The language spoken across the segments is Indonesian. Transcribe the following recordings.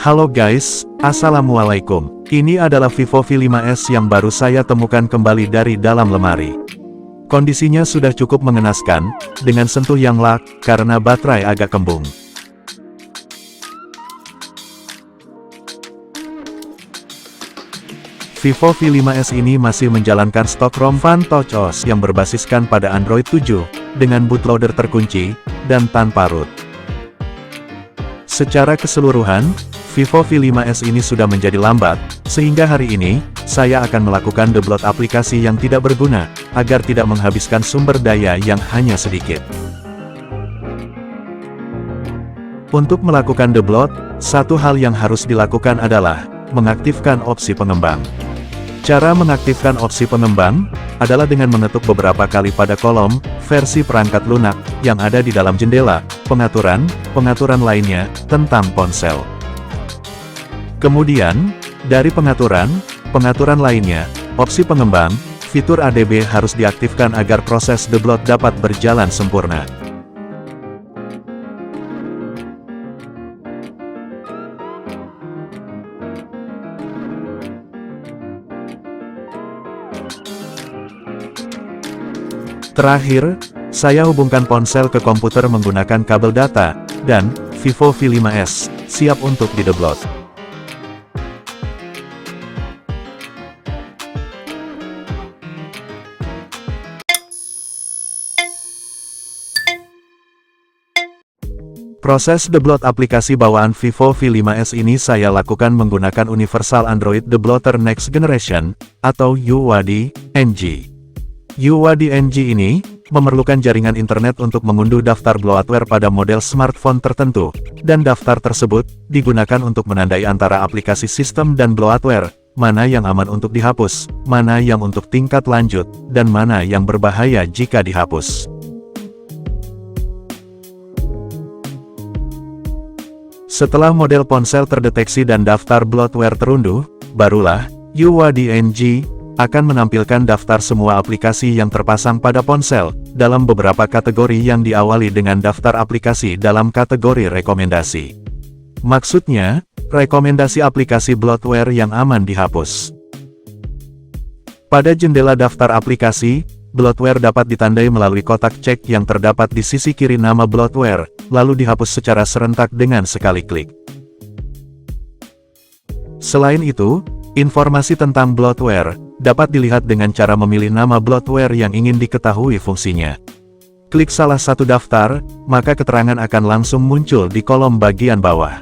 Halo guys, Assalamualaikum. Ini adalah Vivo V5s yang baru saya temukan kembali dari dalam lemari. Kondisinya sudah cukup mengenaskan, dengan sentuh yang lak, karena baterai agak kembung. Vivo V5s ini masih menjalankan stok ROM Touch OS yang berbasiskan pada Android 7, dengan bootloader terkunci, dan tanpa root. Secara keseluruhan, Vivo V5s ini sudah menjadi lambat, sehingga hari ini, saya akan melakukan debloat aplikasi yang tidak berguna, agar tidak menghabiskan sumber daya yang hanya sedikit. Untuk melakukan debloat, satu hal yang harus dilakukan adalah, mengaktifkan opsi pengembang. Cara mengaktifkan opsi pengembang, adalah dengan mengetuk beberapa kali pada kolom, versi perangkat lunak, yang ada di dalam jendela, pengaturan lainnya, tentang ponsel. Kemudian, dari pengaturan lainnya, opsi pengembang, fitur ADB harus diaktifkan agar proses debloat dapat berjalan sempurna. Terakhir, saya hubungkan ponsel ke komputer menggunakan kabel data, dan Vivo V5s siap untuk didebloat. Proses debloat aplikasi bawaan Vivo V5s ini saya lakukan menggunakan Universal Android Debloater Next Generation, atau UAD-NG. UAD-NG ini, memerlukan jaringan internet untuk mengunduh daftar bloatware pada model smartphone tertentu, dan daftar tersebut, digunakan untuk menandai antara aplikasi sistem dan bloatware, mana yang aman untuk dihapus, mana yang untuk tingkat lanjut, dan mana yang berbahaya jika dihapus. Setelah model ponsel terdeteksi dan daftar bloatware terunduh, barulah, UAD-NG akan menampilkan daftar semua aplikasi yang terpasang pada ponsel, dalam beberapa kategori yang diawali dengan daftar aplikasi dalam kategori rekomendasi. Maksudnya, rekomendasi aplikasi bloatware yang aman dihapus. Pada jendela daftar aplikasi, bloatware dapat ditandai melalui kotak cek yang terdapat di sisi kiri nama bloatware, lalu dihapus secara serentak dengan sekali klik. Selain itu, informasi tentang bloatware dapat dilihat dengan cara memilih nama bloatware yang ingin diketahui fungsinya. Klik salah satu daftar, maka keterangan akan langsung muncul di kolom bagian bawah.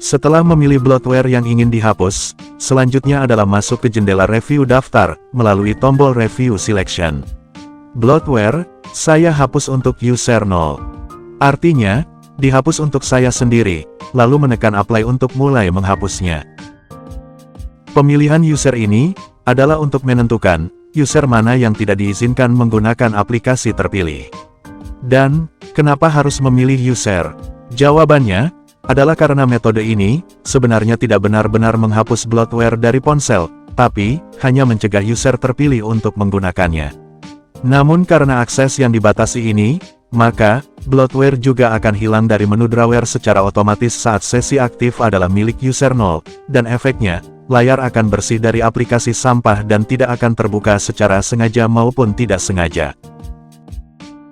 Setelah memilih bloatware yang ingin dihapus, selanjutnya adalah masuk ke jendela review daftar, melalui tombol review selection. Bloatware, saya hapus untuk user 0. Artinya, dihapus untuk saya sendiri, lalu menekan apply untuk mulai menghapusnya. Pemilihan user ini, adalah untuk menentukan, user mana yang tidak diizinkan menggunakan aplikasi terpilih. Dan, kenapa harus memilih user? Jawabannya, adalah karena metode ini, sebenarnya tidak benar-benar menghapus bloatware dari ponsel, tapi, hanya mencegah user terpilih untuk menggunakannya. Namun karena akses yang dibatasi ini, maka, bloatware juga akan hilang dari menu draware secara otomatis saat sesi aktif adalah milik user 0, dan efeknya, layar akan bersih dari aplikasi sampah dan tidak akan terbuka secara sengaja maupun tidak sengaja.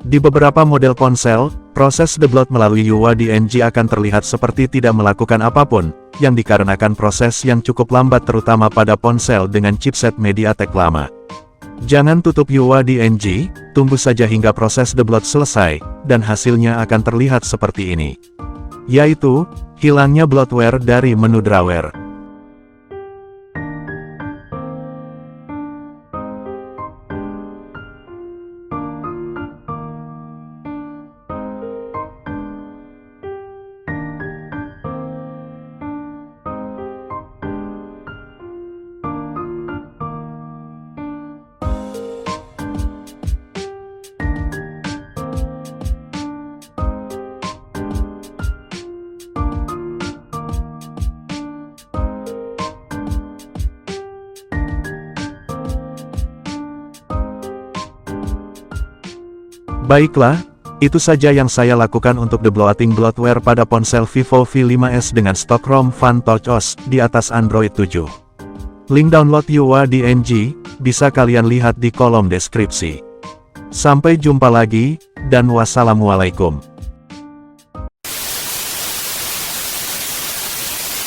Di beberapa model ponsel, proses debloat melalui UADNG akan terlihat seperti tidak melakukan apapun, yang dikarenakan proses yang cukup lambat terutama pada ponsel dengan chipset MediaTek lama. Jangan tutup UADNG, tunggu saja hingga proses debloat selesai, dan hasilnya akan terlihat seperti ini. Yaitu, hilangnya bloatware dari menu drawer. Baiklah, itu saja yang saya lakukan untuk debloating bloatware pada ponsel Vivo V5s dengan stok ROM Van Touch OS di atas Android 7. Link download UADNG bisa kalian lihat di kolom deskripsi. Sampai jumpa lagi, dan wassalamualaikum.